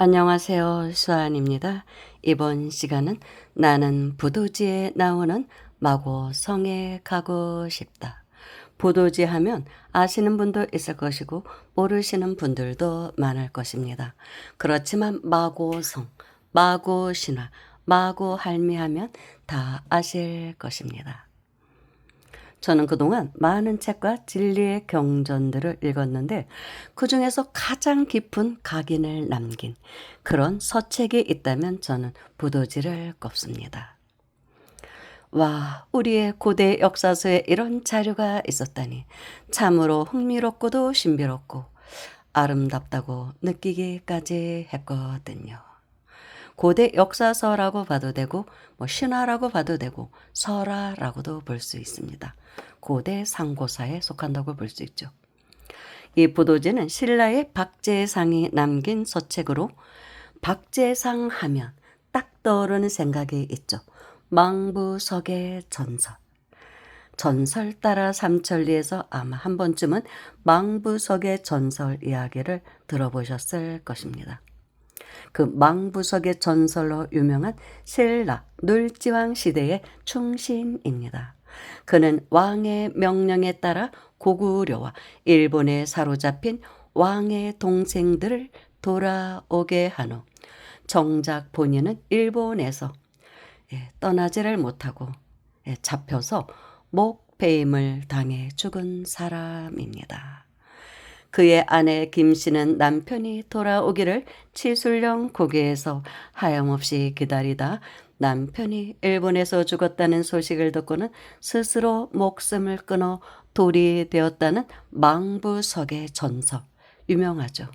안녕하세요. 수아입니다. 이번 시간은 나는 부도지에 나오는 마고성에 가고 싶다. 부도지 하면 아시는 분도 있을 것이고 모르시는 분들도 많을 것입니다. 그렇지만 마고성, 마고신화, 마고할미 하면 다 아실 것입니다. 저는 그동안 많은 책과 진리의 경전들을 읽었는데 그중에서 가장 깊은 각인을 남긴 그런 서책이 있다면 저는 부도지를 꼽습니다. 와, 우리의 고대 역사서에 이런 자료가 있었다니 참으로 흥미롭고도 신비롭고 아름답다고 느끼기까지 했거든요. 고대 역사서라고 봐도 되고 신화라고 봐도 되고 설화라고도 볼 수 있습니다. 고대 상고사에 속한다고 볼 수 있죠. 이 부도지는 신라의 박재상이 남긴 서책으로 박재상 하면 딱 떠오르는 생각이 있죠. 망부석의 전설. 전설 따라 삼천리에서 아마 한 번쯤은 망부석의 전설 이야기를 들어보셨을 것입니다. 그 망부석의 전설로 유명한 신라 놀지왕 시대의 충신입니다. 그는 왕의 명령에 따라 고구려와 일본에 사로잡힌 왕의 동생들을 돌아오게 한 후 정작 본인은 일본에서 떠나지를 못하고 잡혀서 목배임을 당해 죽은 사람입니다. 그의 아내 김씨는 남편이 돌아오기를 치술령 고개에서 하염없이 기다리다 남편이 일본에서 죽었다는 소식을 듣고는 스스로 목숨을 끊어 돌이 되었다는 망부석의 전설, 유명하죠.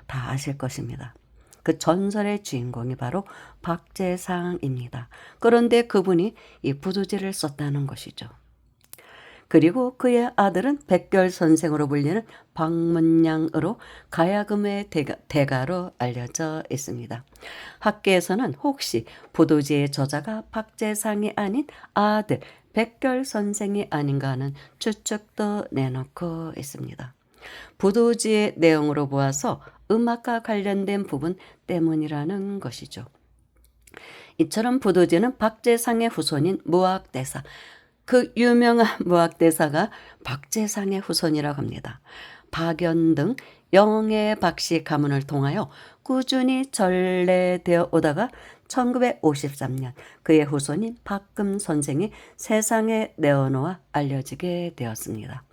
다 아실 것입니다. 그 전설의 주인공이 바로 박재상입니다. 그런데 그분이 이 부두지를 썼다는 것이죠. 그리고 그의 아들은 백결선생으로 불리는 박문량으로 가야금의 대가로 알려져 있습니다. 학계에서는 혹시 부도지의 저자가 박재상이 아닌 아들 백결선생이 아닌가 하는 추측도 내놓고 있습니다. 부도지의 내용으로 보아서 음악과 관련된 부분 때문이라는 것이죠. 이처럼 부도지는 박재상의 후손인 무학대사, 그 유명한 무학대사가 박재상의 후손이라고 합니다. 박연 등 영의 박씨 가문을 통하여 꾸준히 전래되어 오다가 1953년 그의 후손인 박금 선생이 세상에 내어놓아 알려지게 되었습니다.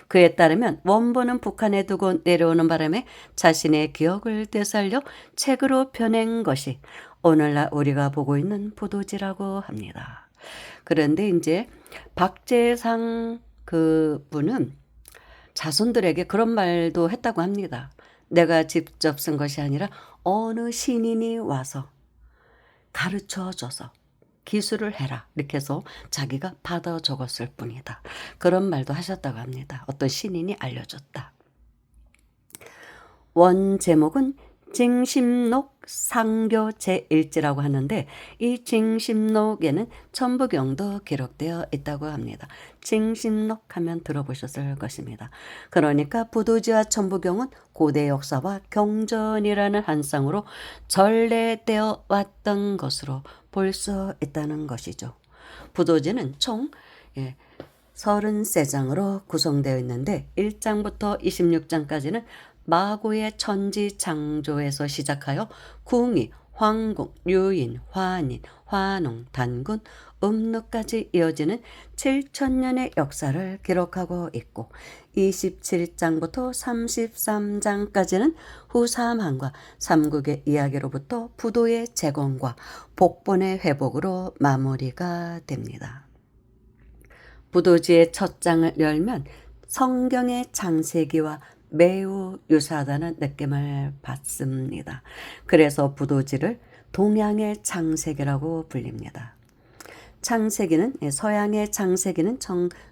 그에 따르면 원본은 북한에 두고 내려오는 바람에 자신의 기억을 되살려 책으로 펴낸 것이 오늘날 우리가 보고 있는 부도지라고 합니다. 그런데 이제 박재상 그분은 자손들에게 그런 말도 했다고 합니다. 내가 직접 쓴 것이 아니라 어느 신인이 와서 가르쳐 줘서 기술을 해라 이렇게 해서 자기가 받아 적었을 뿐이다. 그런 말도 하셨다고 합니다. 어떤 신인이 알려줬다. 원 제목은 징심록 상교 제1지라고 하는데 이 징심록에는 천부경도 기록되어 있다고 합니다. 징심록 하면 들어보셨을 것입니다. 그러니까 부두지와 천부경은 고대 역사와 경전이라는 한 쌍으로 전래되어 왔던 것으로 볼 수 있다는 것이죠. 부도지는 총 33장으로 구성되어 있는데 1장부터 26장까지는 마고의 천지창조에서 시작하여 궁이, 황궁, 유인, 환인, 환웅, 단군, 음루까지 이어지는 7천년의 역사를 기록하고 있고 27장부터 33장까지는 후삼한과 삼국의 이야기로부터 부도의 재건과 복본의 회복으로 마무리가 됩니다. 부도지의 첫 장을 열면 성경의 창세기와 매우 유사하다는 느낌을 받습니다. 그래서 부도지를 동양의 창세기라고 불립니다. 창세기는 서양의 창세기는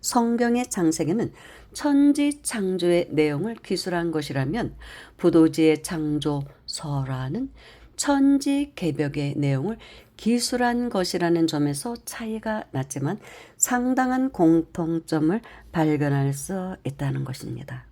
성경의 창세기는 천지 창조의 내용을 기술한 것이라면 부도지의 창조 설화는 천지 개벽의 내용을 기술한 것이라는 점에서 차이가 났지만 상당한 공통점을 발견할 수 있다는 것입니다.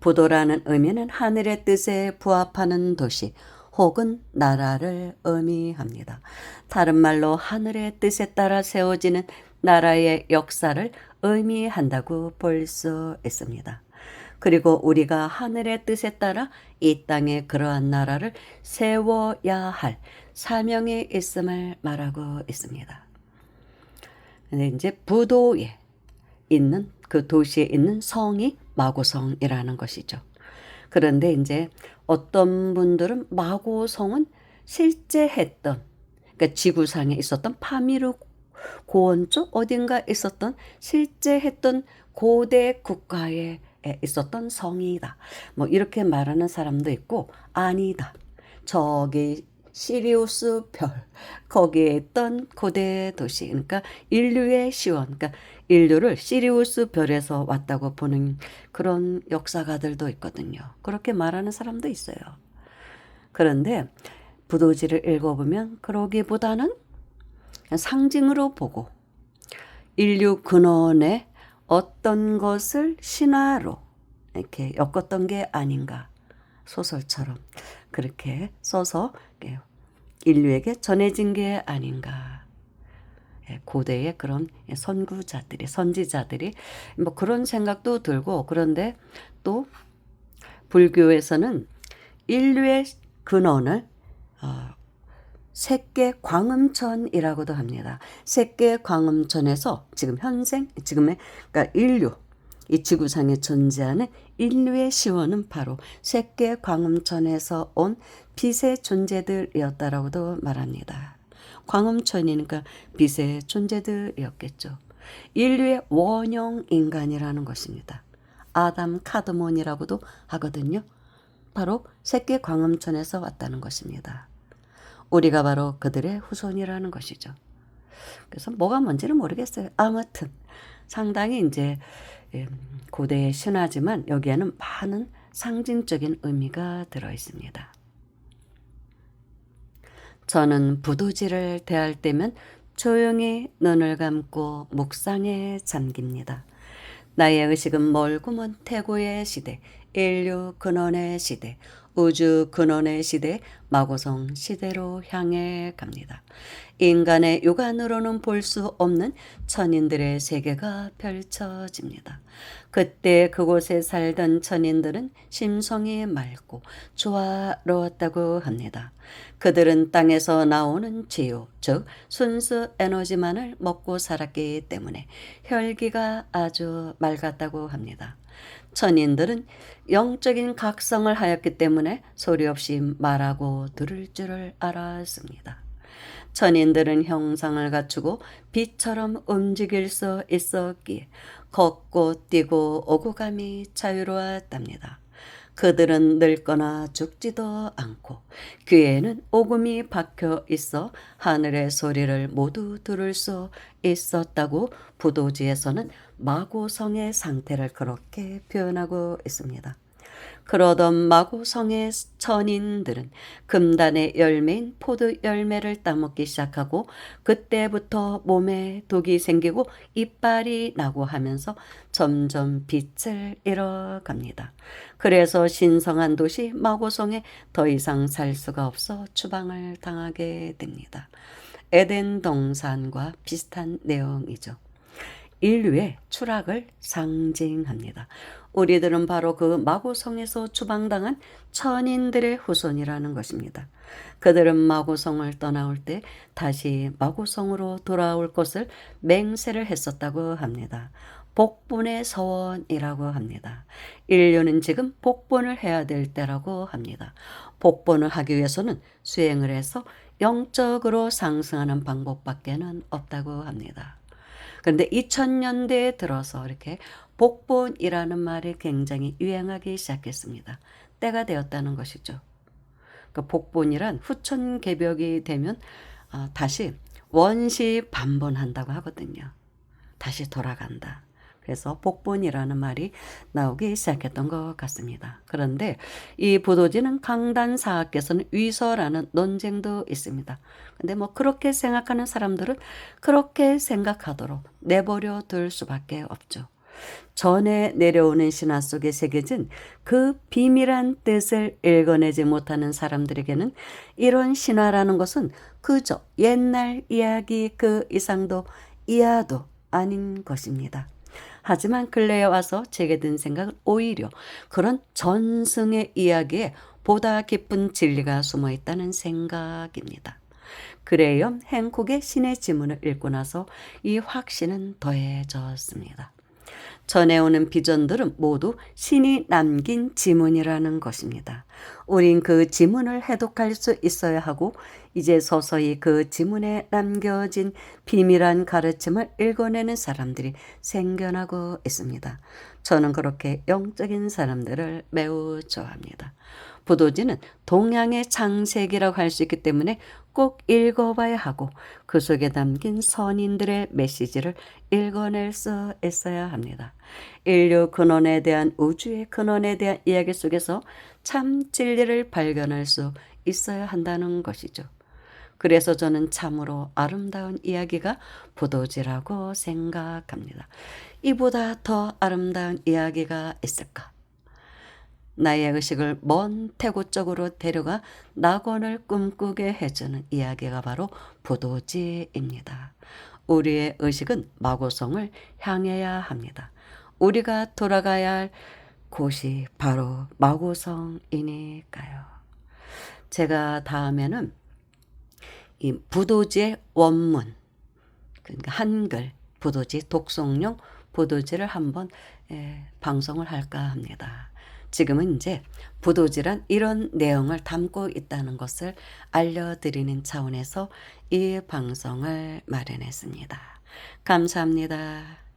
부도라는 의미는 하늘의 뜻에 부합하는 도시, 혹은 나라를 의미합니다. 다른 말로 하늘의 뜻에 따라 세워지는 나라의 역사를 의미한다고 볼 수 있습니다. 그리고 우리가 하늘의 뜻에 따라 이 땅에 그러한 나라를 세워야 할 사명이 있음을 말하고 있습니다. 근데 이제 부도에 있는 그 도시에 있는 성이 마고성이라는 것이죠. 그런데 이제 어떤 분들은 마고성은 실제 했던, 그러니까 지구상에 있었던 파미르 고원 쪽 어딘가 있었던 실제 했던 고대 국가에 있었던 성이다. 뭐 이렇게 말하는 사람도 있고, 아니다, 저기 시리우스 별 거기에 있던 고대 도시, 그러니까 인류의 시원, 그러니까 인류를 시리우스 별에서 왔다고 보는 그런 역사가들도 있거든요. 그렇게 말하는 사람도 있어요. 그런데 부도지를 읽어보면 그러기보다는 상징으로 보고 인류 근원의 어떤 것을 신화로 이렇게 엮었던 게 아닌가, 소설처럼 그렇게 써서 인류에게 전해진 게 아닌가. 고대의 그런 선구자들이, 선지자들이 뭐 그런 생각도 들고, 그런데 또 불교에서는 인류의 근원을 색계 광음천이라고도 합니다. 색계 광음천에서 지금 현생, 지금의 그러니까 인류, 이 지구상에 존재하는 인류의 시원은 바로 색계 광음천에서 온 빛의 존재들이었다라고도 말합니다. 광음천이니까 빛의 존재들이었겠죠. 인류의 원형 인간이라는 것입니다. 아담 카드몬이라고도 하거든요. 바로 색계 광음천에서 왔다는 것입니다. 우리가 바로 그들의 후손이라는 것이죠. 그래서 뭐가 뭔지는 모르겠어요. 아무튼 상당히 이제 고대의 신화지만 여기에는 많은 상징적인 의미가 들어 있습니다. 저는 부도지를 대할 때면 조용히 눈을 감고 묵상에 잠깁니다. 나의 의식은 멀고 먼 태고의 시대, 인류 근원의 시대, 우주 근원의 시대, 마고성 시대로 향해 갑니다. 인간의 육안으로는 볼 수 없는 천인들의 세계가 펼쳐집니다. 그때 그곳에 살던 천인들은 심성이 맑고 조화로웠다고 합니다. 그들은 땅에서 나오는 지유, 즉 순수 에너지만을 먹고 살았기 때문에 혈기가 아주 맑았다고 합니다. 천인들은 영적인 각성을 하였기 때문에 소리 없이 말하고 들을 줄을 알았습니다. 천인들은 형상을 갖추고 빛처럼 움직일 수 있었기에 걷고 뛰고 오고 감이 자유로웠답니다. 그들은 늙거나 죽지도 않고 귀에는 오금이 박혀 있어 하늘의 소리를 모두 들을 수 있었다고 부도지에서는 마고성의 상태를 그렇게 표현하고 있습니다. 그러던 마고성의 천인들은 금단의 열매인 포도 열매를 따먹기 시작하고 그때부터 몸에 독이 생기고 이빨이 나고 하면서 점점 빛을 잃어갑니다. 그래서 신성한 도시 마고성에 더 이상 살 수가 없어 추방을 당하게 됩니다. 에덴 동산과 비슷한 내용이죠. 인류의 추락을 상징합니다. 우리들은 바로 그 마고성에서 추방당한 천인들의 후손이라는 것입니다. 그들은 마고성을 떠나올 때 다시 마고성으로 돌아올 것을 맹세를 했었다고 합니다. 복분의 서원이라고 합니다. 인류는 지금 복분을 해야 될 때라고 합니다. 복분을 하기 위해서는 수행을 해서 영적으로 상승하는 방법밖에는 없다고 합니다. 그런데 2000년대에 들어서 이렇게 복본이라는 말이 굉장히 유행하기 시작했습니다. 때가 되었다는 것이죠. 그 복본이란 후천 개벽이 되면 다시 원시 반본한다고 하거든요. 다시 돌아간다. 그래서 복본이라는 말이 나오기 시작했던 것 같습니다. 그런데 이 부도지는 강단사학께서는 위서라는 논쟁도 있습니다. 근데 뭐 그렇게 생각하는 사람들은 그렇게 생각하도록 내버려 둘 수밖에 없죠. 전해 내려오는 신화 속에 새겨진 그 비밀한 뜻을 읽어내지 못하는 사람들에게는 이런 신화라는 것은 그저 옛날 이야기 그 이상도 이하도 아닌 것입니다. 하지만 근래에 와서 제게 든 생각은 오히려 그런 전승의 이야기에 보다 깊은 진리가 숨어 있다는 생각입니다. 그레이엄 행콕의 신의 지문을 읽고 나서 이 확신은 더해졌습니다. 전해오는 비전들은 모두 신이 남긴 지문이라는 것입니다. 우린 그 지문을 해독할 수 있어야 하고 이제 서서히 그 지문에 남겨진 비밀한 가르침을 읽어내는 사람들이 생겨나고 있습니다. 저는 그렇게 영적인 사람들을 매우 좋아합니다. 부도지는 동양의 창세기라고 할 수 있기 때문에 꼭 읽어봐야 하고 그 속에 담긴 선인들의 메시지를 읽어낼 수 있어야 합니다. 인류 근원에 대한 우주의 근원에 대한 이야기 속에서 참 진리를 발견할 수 있어야 한다는 것이죠. 그래서 저는 참으로 아름다운 이야기가 부도지라고 생각합니다. 이보다 더 아름다운 이야기가 있을까? 나의 의식을 먼 태고 쪽으로 데려가 낙원을 꿈꾸게 해주는 이야기가 바로 부도지입니다. 우리의 의식은 마고성을 향해야 합니다. 우리가 돌아가야 할 곳이 바로 마고성이니까요. 제가 다음에는 이 부도지의 원문, 그러니까 한글 부도지 독송용 부도지를 한번 방송을 할까 합니다. 지금은 이제 부도지란 이런 내용을 담고 있다는 것을 알려드리는 차원에서 이 방송을 마련했습니다. 감사합니다.